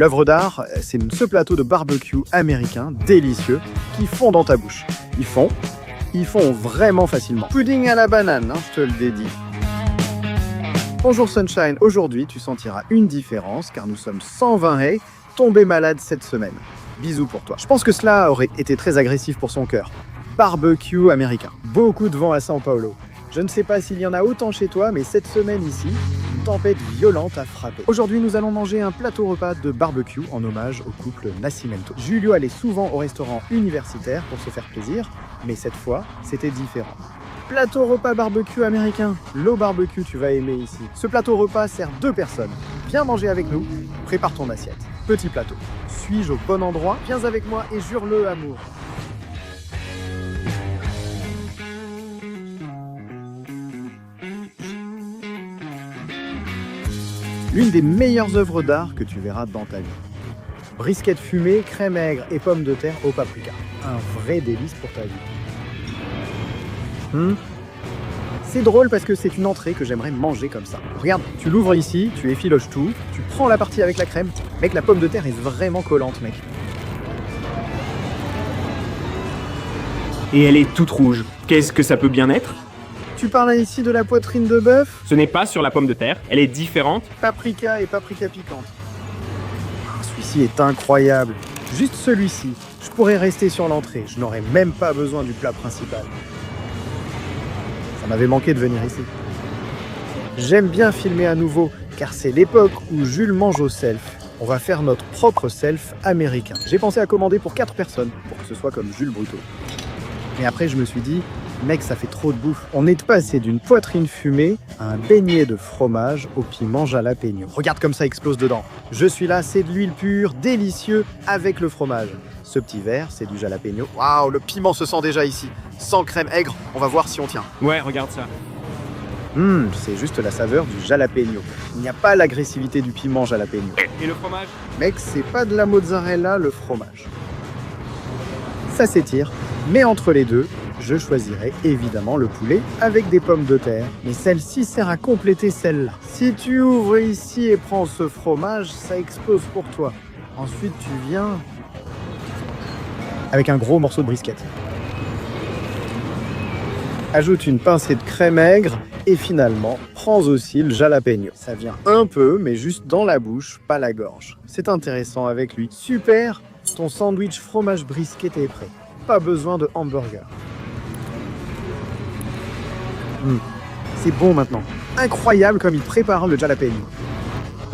L'œuvre d'art, c'est ce plateau de barbecue américain délicieux qui fond dans ta bouche. Ils font vraiment facilement. Pudding à la banane, hein, je te le dédie. Bonjour Sunshine, aujourd'hui tu sentiras une différence car nous sommes 120 hey, tombés malades cette semaine. Bisous pour toi. Je pense que cela aurait été très agressif pour son cœur. Barbecue américain. Beaucoup de vent à São Paulo. Je ne sais pas s'il y en a autant chez toi, mais cette semaine ici, une tempête violente a frappé. Aujourd'hui, nous allons manger un plateau repas de barbecue en hommage au couple Nascimento. Julio allait souvent au restaurant universitaire pour se faire plaisir, mais cette fois, c'était différent. Plateau repas barbecue américain. L'eau barbecue, tu vas aimer ici. Ce plateau repas sert 2 personnes. Viens manger avec nous, prépare ton assiette. Petit plateau. Suis-je au bon endroit? Viens avec moi et jure-le, amour. L'une des meilleures œuvres d'art que tu verras dans ta vie. Brisquette fumée, crème aigre et pommes de terre au paprika. Un vrai délice pour ta vie. C'est drôle parce que c'est une entrée que j'aimerais manger comme ça. Regarde, tu l'ouvres ici, tu effiloches tout, tu prends la partie avec la crème. Mec, la pomme de terre est vraiment collante, mec. Et elle est toute rouge. Qu'est-ce que ça peut bien être? Tu parles ici de la poitrine de bœuf? Ce n'est pas sur la pomme de terre, elle est différente. Paprika et paprika piquante. Celui-ci est incroyable. Juste celui-ci. Je pourrais rester sur l'entrée. Je n'aurais même pas besoin du plat principal. Ça m'avait manqué de venir ici. J'aime bien filmer à nouveau, car c'est l'époque où Jules mange au self. On va faire notre propre self américain. J'ai pensé à commander pour 4 personnes, pour que ce soit comme Jules Bruto. Mais après, je me suis dit, mec, ça fait trop de bouffe. On est passé d'une poitrine fumée à un beignet de fromage au piment jalapeno. Regarde comme ça explose dedans. Je suis là, c'est de l'huile pure, délicieux, avec le fromage. Ce petit verre, c'est du jalapeno. Waouh, le piment se sent déjà ici. Sans crème aigre, on va voir si on tient. Ouais, regarde ça. C'est juste la saveur du jalapeno. Il n'y a pas l'agressivité du piment jalapeno. Et le fromage? Mec, c'est pas de la mozzarella, le fromage. Ça s'étire, mais entre les deux, je choisirai évidemment le poulet avec des pommes de terre. Mais celle-ci sert à compléter celle-là. Si tu ouvres ici et prends ce fromage, ça explose pour toi. Ensuite, tu viens avec un gros morceau de brisquette. Ajoute une pincée de crème aigre et finalement, prends aussi le jalapeno. Ça vient un peu, mais juste dans la bouche, pas la gorge. C'est intéressant avec lui. Super, ton sandwich fromage brisquette est prêt. Pas besoin de hamburger. C'est bon maintenant. Incroyable comme il prépare le jalapeno.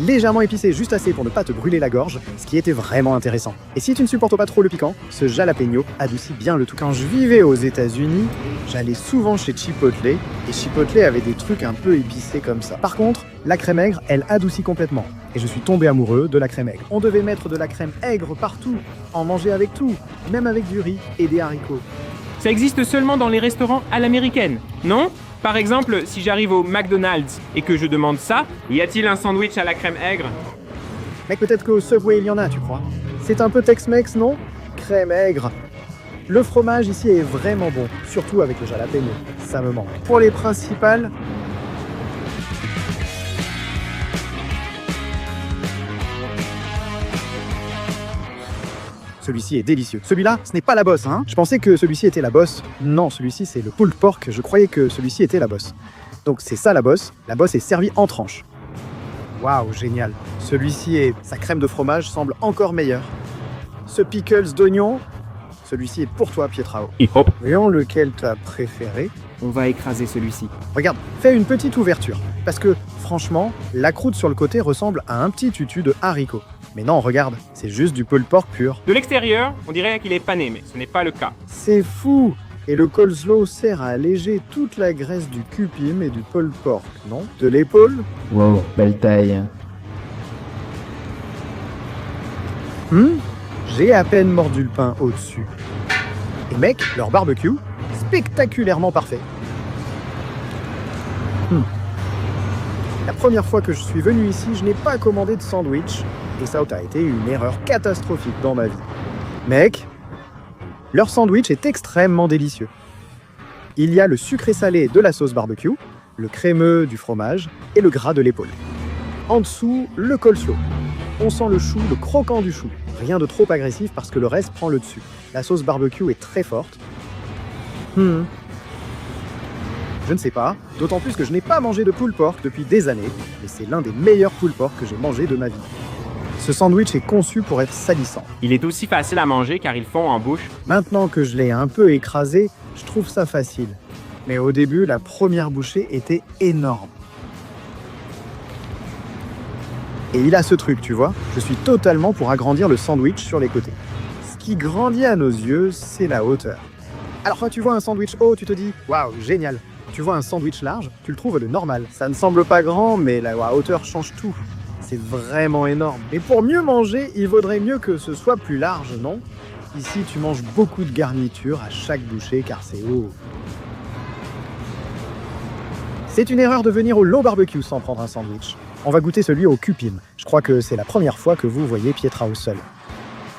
Légèrement épicé, juste assez pour ne pas te brûler la gorge, ce qui était vraiment intéressant. Et si tu ne supportes pas trop le piquant, ce jalapeno adoucit bien le tout. Quand je vivais aux États-Unis, j'allais souvent chez Chipotle, et Chipotle avait des trucs un peu épicés comme ça. Par contre, la crème aigre, elle adoucit complètement. Et je suis tombé amoureux de la crème aigre. On devait mettre de la crème aigre partout, en manger avec tout, même avec du riz et des haricots. Ça existe seulement dans les restaurants à l'américaine, non? Par exemple, si j'arrive au McDonald's et que je demande ça, y a-t-il un sandwich à la crème aigre? Mec, peut-être qu'au Subway, il y en a, tu crois? C'est un peu Tex-Mex, non? Crème aigre. Le fromage ici est vraiment bon, surtout avec le jalapeno. Ça me manque. Pour les principales, celui-ci est délicieux. Celui-là, ce n'est pas la bosse, hein? Je pensais que celui-ci était la bosse. Non, celui-ci, c'est le pulled pork. Je croyais que celui-ci était la bosse. Donc c'est ça la bosse. La bosse est servie en tranches. Waouh, génial. Celui-ci et sa crème de fromage semblent encore meilleurs. Ce pickles d'oignon, celui-ci est pour toi, Pietrao. Et hop, Voyons lequel t'as préféré. on va écraser celui-ci. Regarde, fais une petite ouverture. Parce que, franchement, la croûte sur le côté ressemble à un petit tutu de haricots. Mais non, regarde, c'est juste du pulled pork pur. De l'extérieur, on dirait qu'il est pané, mais ce n'est pas le cas. C'est fou! Et le coleslaw sert à alléger toute la graisse du cupim et du pulled pork, non? De l'épaule? Wow, belle taille. J'ai à peine mordu le pain au-dessus. Et mec, leur barbecue, spectaculairement parfait. La première fois que je suis venu ici, je n'ai pas commandé de sandwich. Et ça a été une erreur catastrophique dans ma vie. Mec, leur sandwich est extrêmement délicieux. Il y a le sucré salé de la sauce barbecue, le crémeux du fromage et le gras de l'épaule. En dessous, le coleslaw. On sent le chou, le croquant du chou. Rien de trop agressif parce que le reste prend le dessus. La sauce barbecue est très forte. Je ne sais pas, d'autant plus que je n'ai pas mangé de pulled pork depuis des années, mais c'est l'un des meilleurs pulled pork que j'ai mangé de ma vie. Ce sandwich est conçu pour être salissant. Il est aussi facile à manger car il fond en bouche. Maintenant que je l'ai un peu écrasé, je trouve ça facile. Mais au début, la première bouchée était énorme. Et il a ce truc, tu vois, je suis totalement pour agrandir le sandwich sur les côtés. Ce qui grandit à nos yeux, c'est la hauteur. Alors quand tu vois un sandwich haut, tu te dis « Waouh, génial !» Tu vois un sandwich large, tu le trouves le normal. Ça ne semble pas grand, mais la hauteur change tout. C'est vraiment énorme. Et pour mieux manger, il vaudrait mieux que ce soit plus large, non? Ici, tu manges beaucoup de garniture à chaque bouchée car c'est haut. C'est une erreur de venir au low barbecue sans prendre un sandwich. On va goûter celui au cupim. Je crois que c'est la première fois que vous voyez Pietrao seul.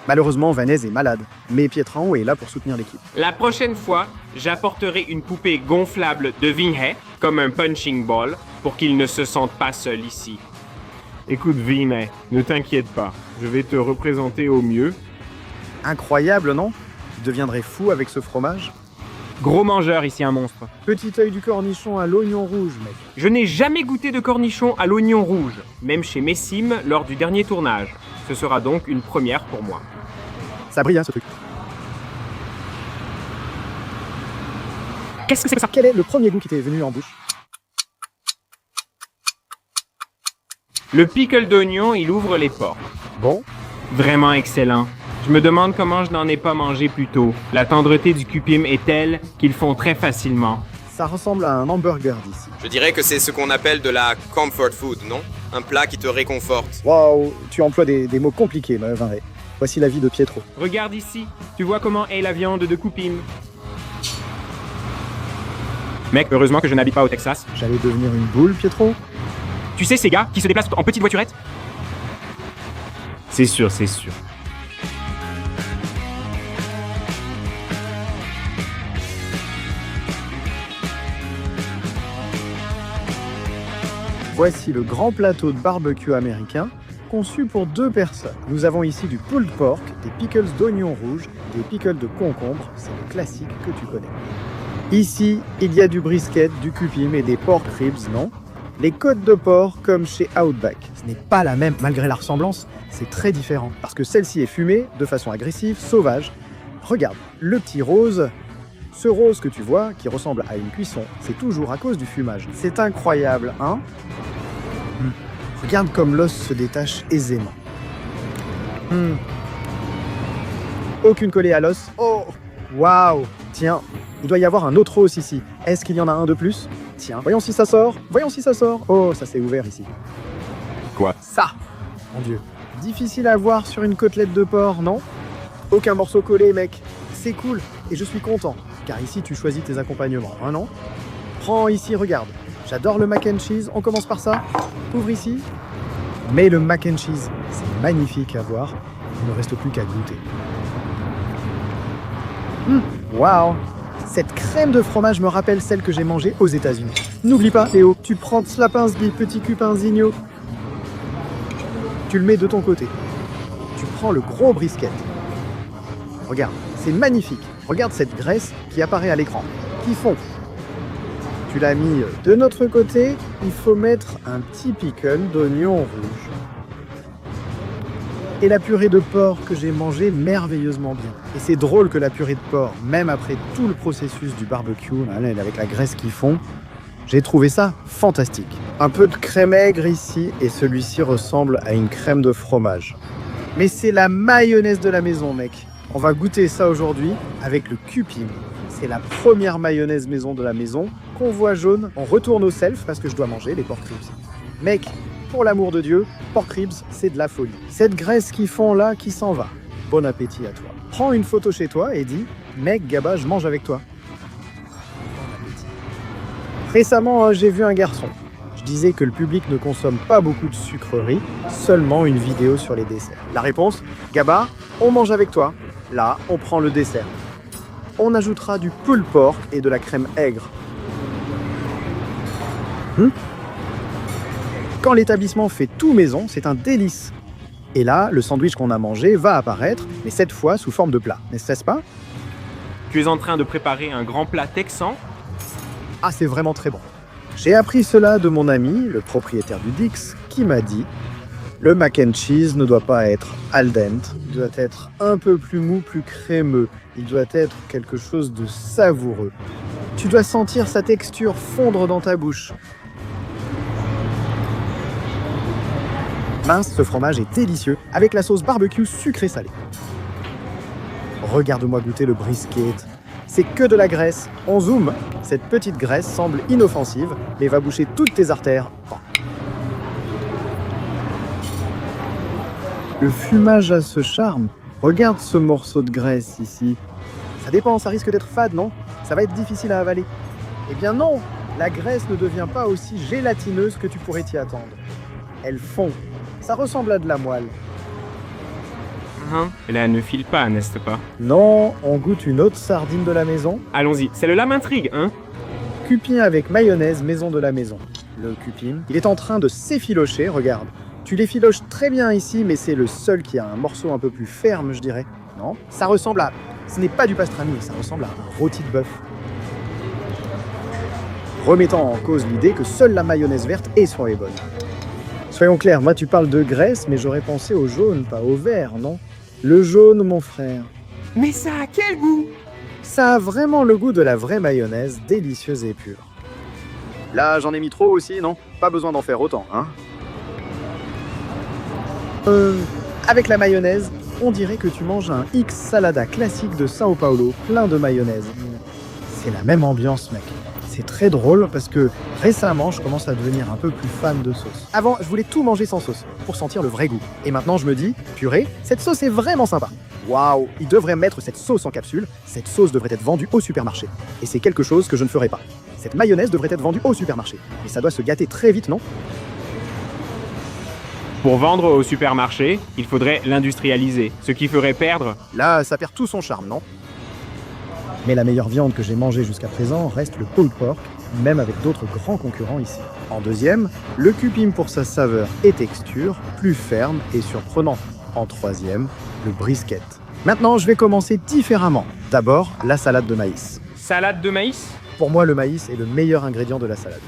Malheureusement, Vanessa est malade, mais Pietrao est là pour soutenir l'équipe. La prochaine fois, j'apporterai une poupée gonflable de Vinhé, comme un punching ball, pour qu'il ne se sente pas seul ici. Écoute, Vinhé, ne t'inquiète pas, je vais te représenter au mieux. Incroyable, non? Tu deviendrais fou avec ce fromage? Gros mangeur ici, un monstre. Petit œil du cornichon à l'oignon rouge, mec. Je n'ai jamais goûté de cornichon à l'oignon rouge, même chez Messim lors du dernier tournage. Ce sera donc une première pour moi. Ça brille, hein, ce truc. Qu'est-ce que c'est que ça? Quel est le premier goût qui t'est venu en bouche? Le pickle d'oignon, il ouvre les portes. Bon. Vraiment excellent. Je me demande comment je n'en ai pas mangé plus tôt. La tendreté du cupim est telle qu'ils font très facilement. Ça ressemble à un hamburger d'ici. Je dirais que c'est ce qu'on appelle de la comfort food, non? Un plat qui te réconforte. Waouh, tu emploies des mots compliqués, Vinhé. Voici la vie de Pietro. Regarde ici. Tu vois comment est la viande de cupim. Mec, heureusement que je n'habite pas au Texas. J'allais devenir une boule, Pietro? Tu sais ces gars qui se déplacent en petite voiturette? C'est sûr, c'est sûr. Voici le grand plateau de barbecue américain, conçu pour 2 personnes. Nous avons ici du pulled pork, des pickles d'oignons rouges, des pickles de concombre, c'est le classique que tu connais. Ici, il y a du brisket, du cupim et des pork ribs, non? Les côtes de porc comme chez Outback. Ce n'est pas la même, malgré la ressemblance, c'est très différent. Parce que celle-ci est fumée, de façon agressive, sauvage. Regarde, le petit rose, ce rose que tu vois, qui ressemble à une cuisson, c'est toujours à cause du fumage. C'est incroyable, hein? Regarde comme l'os se détache aisément. Aucune collée à l'os. Oh! Waouh! Tiens, il doit y avoir un autre os ici. Est-ce qu'il y en a un de plus? Tiens, voyons si ça sort. Voyons si ça sort. Oh, ça s'est ouvert ici. Quoi? Ça! Mon Dieu. Difficile à voir sur une côtelette de porc, non? Aucun morceau collé, mec. C'est cool. Et je suis content. Car ici, tu choisis tes accompagnements, hein, non? Prends ici, regarde. J'adore le mac and cheese. On commence par ça. Ouvre ici. Mais le mac and cheese, c'est magnifique à voir. Il ne reste plus qu'à goûter. Waouh! Cette crème de fromage me rappelle celle que j'ai mangée aux États-Unis. N'oublie pas, Léo, tu prends slapinski, petit cupinzigno. Tu le mets de ton côté. Tu prends le gros brisket. Regarde, c'est magnifique. Regarde cette graisse qui apparaît à l'écran, qui fond. Tu l'as mis de notre côté, il faut mettre un petit pickle d'oignon rouge. Et la purée de porc que j'ai mangée merveilleusement bien. Et c'est drôle que la purée de porc, même après tout le processus du barbecue, avec la graisse qui fond, j'ai trouvé ça fantastique. Un peu de crème aigre ici, et celui-ci ressemble à une crème de fromage. Mais c'est la mayonnaise de la maison, mec. On va goûter ça aujourd'hui avec le cupim. C'est la première mayonnaise maison de la maison qu'on voit jaune. On retourne au self parce que je dois manger les pork ribs. Mec, pour l'amour de Dieu, pork ribs, c'est de la folie. Cette graisse qui fond là, qui s'en va. Bon appétit à toi. Prends une photo chez toi et dis « Mec, Gaba, je mange avec toi ». Bon appétit. Récemment, j'ai vu un garçon. Je disais que le public ne consomme pas beaucoup de sucreries, seulement une vidéo sur les desserts. La réponse, Gaba, on mange avec toi. Là, on prend le dessert. On ajoutera du pulled pork et de la crème aigre. Quand l'établissement fait tout maison, c'est un délice. Et là, le sandwich qu'on a mangé va apparaître, mais cette fois sous forme de plat, n'est-ce pas? Tu es en train de préparer un grand plat texan? Ah, c'est vraiment très bon. J'ai appris cela de mon ami, le propriétaire du Dix, qui m'a dit « Le mac and cheese ne doit pas être al dente, il doit être un peu plus mou, plus crémeux, il doit être quelque chose de savoureux. Tu dois sentir sa texture fondre dans ta bouche. » Mince, ce fromage est délicieux, avec la sauce barbecue sucrée-salée. Regarde-moi goûter le brisket. C'est que de la graisse. On zoome. Cette petite graisse semble inoffensive, mais va boucher toutes tes artères. Le fumage a ce charme. Regarde ce morceau de graisse ici. Ça dépend, ça risque d'être fade, non? Ça va être difficile à avaler. Eh bien non, la graisse ne devient pas aussi gélatineuse que tu pourrais t'y attendre. Elle fond. Ça ressemble à de la moelle. Là, ne file pas, n'est-ce pas? Non, on goûte une autre sardine de la maison. Allons-y, celle-là m'intrigue, hein? Cupim avec mayonnaise maison de la maison. Le cupim, il est en train de s'effilocher, regarde. Tu l'effiloches très bien ici, mais c'est le seul qui a un morceau un peu plus ferme, je dirais. Non, ça ressemble à... Ce n'est pas du pastrami, ça ressemble à un rôti de bœuf. Remettant en cause l'idée que seule la mayonnaise verte est sur les bonnes. Soyons clairs, moi tu parles de graisse, mais j'aurais pensé au jaune, pas au vert, non? Le jaune, mon frère. Mais ça a quel goût? Ça a vraiment le goût de la vraie mayonnaise, délicieuse et pure. Là, j'en ai mis trop aussi, non? Pas besoin d'en faire autant, hein? Avec la mayonnaise, on dirait que tu manges un X salada classique de Sao Paulo, plein de mayonnaise. C'est la même ambiance, mec. C'est très drôle parce que récemment, je commence à devenir un peu plus fan de sauce. Avant, je voulais tout manger sans sauce pour sentir le vrai goût. Et maintenant, je me dis, purée, cette sauce est vraiment sympa. Waouh, ils devraient mettre cette sauce en capsule. Cette sauce devrait être vendue au supermarché. Et c'est quelque chose que je ne ferai pas. Cette mayonnaise devrait être vendue au supermarché. Et ça doit se gâter très vite, non? Pour vendre au supermarché, il faudrait l'industrialiser, ce qui ferait perdre... Là, ça perd tout son charme, non? Mais la meilleure viande que j'ai mangée jusqu'à présent reste le pulled pork, même avec d'autres grands concurrents ici. En deuxième, le cupim pour sa saveur et texture, plus ferme et surprenant. En troisième, le brisket. Maintenant, je vais commencer différemment. D'abord, la salade de maïs. Salade de maïs? Pour moi, le maïs est le meilleur ingrédient de la salade.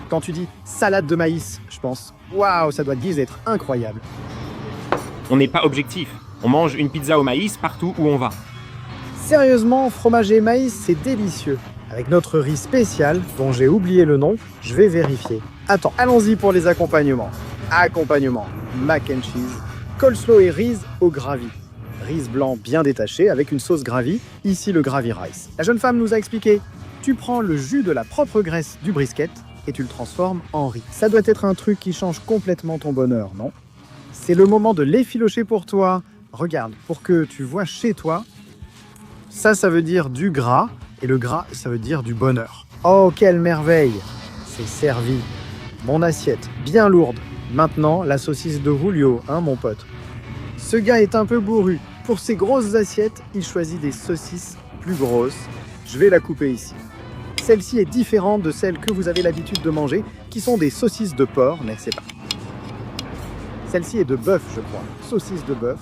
Quand tu dis salade de maïs, je pense, waouh, ça doit guise être incroyable. On n'est pas objectif. On mange une pizza au maïs partout où on va. Sérieusement, fromage et maïs, c'est délicieux. Avec notre riz spécial, dont j'ai oublié le nom, je vais vérifier. Attends, allons-y pour les accompagnements. Accompagnement, mac and cheese, coleslaw et riz au gravy. Riz blanc bien détaché avec une sauce gravy, ici le gravy rice. La jeune femme nous a expliqué, tu prends le jus de la propre graisse du brisket et tu le transformes en riz. Ça doit être un truc qui change complètement ton bonheur, non? C'est le moment de l'effilocher pour toi. Regarde, pour que tu vois chez toi, ça veut dire du gras, et le gras, ça veut dire du bonheur. Oh, quelle merveille! C'est servi. Mon assiette, bien lourde. Maintenant, la saucisse de Julio, hein, mon pote. Ce gars est un peu bourru. Pour ses grosses assiettes, il choisit des saucisses plus grosses. Je vais la couper ici. Celle-ci est différente de celles que vous avez l'habitude de manger, qui sont des saucisses de porc, n'est-ce pas? Celle-ci est de bœuf, je crois. Saucisse de bœuf.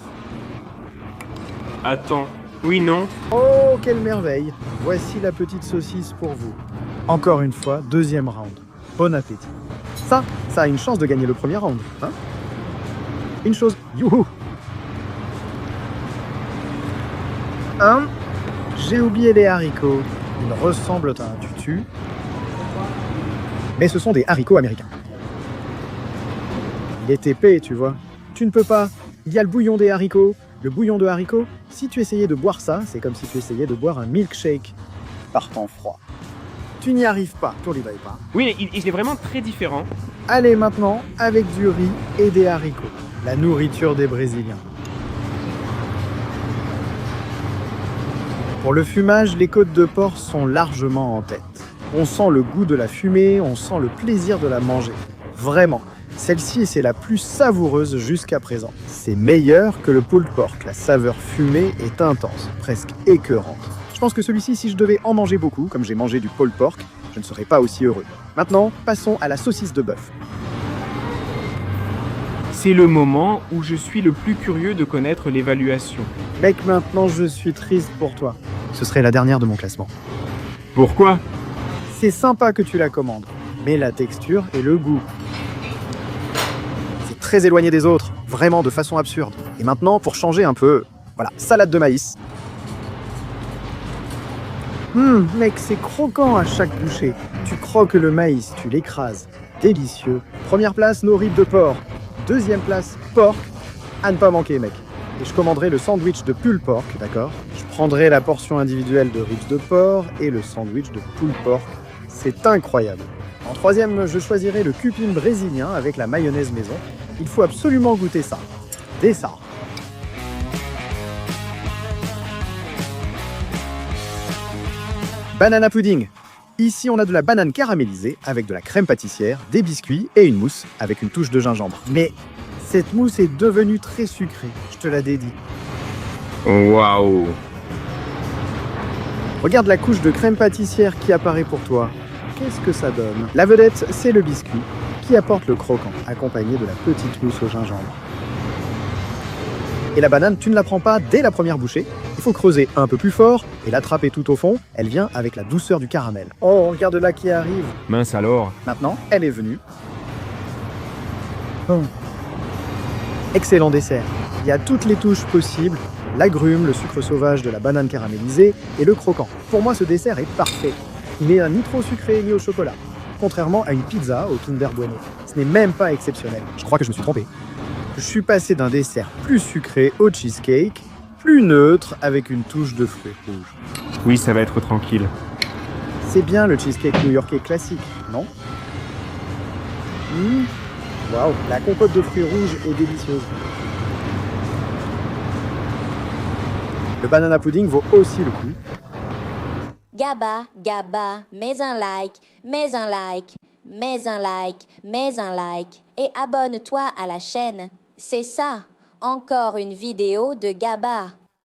Attends. Oui, non. Oh, quelle merveille! Voici la petite saucisse pour vous. Encore une fois, deuxième round. Bon appétit. Ça a une chance de gagner le premier round, hein? Une chose, youhou! J'ai oublié les haricots. Ils ressemblent à un tutu. Mais ce sont des haricots américains. Il est épais, tu vois. Tu ne peux pas. Il y a le bouillon des haricots. Le bouillon de haricots, si tu essayais de boire ça, c'est comme si tu essayais de boire un milkshake par temps froid. Tu n'y arrives pas, tu n'y arrives pas. Oui, mais il est vraiment très différent. Allez maintenant, avec du riz et des haricots. La nourriture des Brésiliens. Pour le fumage, les côtes de porc sont largement en tête. On sent le goût de la fumée, on sent le plaisir de la manger. Vraiment. Celle-ci, c'est la plus savoureuse jusqu'à présent. C'est meilleur que le pulled pork. La saveur fumée est intense, presque écœurante. Je pense que celui-ci, si je devais en manger beaucoup, comme j'ai mangé du pulled pork, je ne serais pas aussi heureux. Maintenant, passons à la saucisse de bœuf. C'est le moment où je suis le plus curieux de connaître l'évaluation. Mec, maintenant je suis triste pour toi. Ce serait la dernière de mon classement. Pourquoi? C'est sympa que tu la commandes, mais la texture et le goût. C'est très éloigné des autres, vraiment de façon absurde. Et maintenant, pour changer un peu, voilà, salade de maïs. Mec, c'est croquant à chaque bouchée. Tu croques le maïs, tu l'écrases. Délicieux. Première place, nos ribs de porc. Deuxième place, porc. À ne pas manquer, mec. Et je commanderai le sandwich de pulled pork, d'accord? Je prendrai la portion individuelle de ribs de porc et le sandwich de pulled pork. C'est incroyable. En troisième, je choisirai le cupim brésilien avec la mayonnaise maison. Il faut absolument goûter ça. Dès ça. Banana pudding. Ici, on a de la banane caramélisée avec de la crème pâtissière, des biscuits et une mousse avec une touche de gingembre. Mais cette mousse est devenue très sucrée, je te la dédie. Waouh! Regarde la couche de crème pâtissière qui apparaît pour toi. Qu'est-ce que ça donne? La vedette, c'est le biscuit qui apporte le croquant, accompagné de la petite mousse au gingembre. Et la banane, tu ne la prends pas dès la première bouchée. Il faut creuser un peu plus fort et l'attraper tout au fond. Elle vient avec la douceur du caramel. Oh, regarde là qui arrive. Mince alors. Maintenant, elle est venue. Excellent dessert. Il y a toutes les touches possibles. L'agrume, le sucre sauvage de la banane caramélisée et le croquant. Pour moi, ce dessert est parfait. Il n'est ni trop sucré ni au chocolat. Contrairement à une pizza au Kinder Bueno. Ce n'est même pas exceptionnel. Je crois que je me suis trompé. Je suis passé d'un dessert plus sucré au cheesecake, plus neutre avec une touche de fruits rouges. Oui, ça va être tranquille. C'est bien le cheesecake new-yorkais classique, non? Waouh, la compote de fruits rouges est délicieuse. Le banana pudding vaut aussi le coup. Gaba, Gaba, mets un like, mets un like, mets un like, mets un like et abonne-toi à la chaîne. C'est ça, encore une vidéo de Gaba.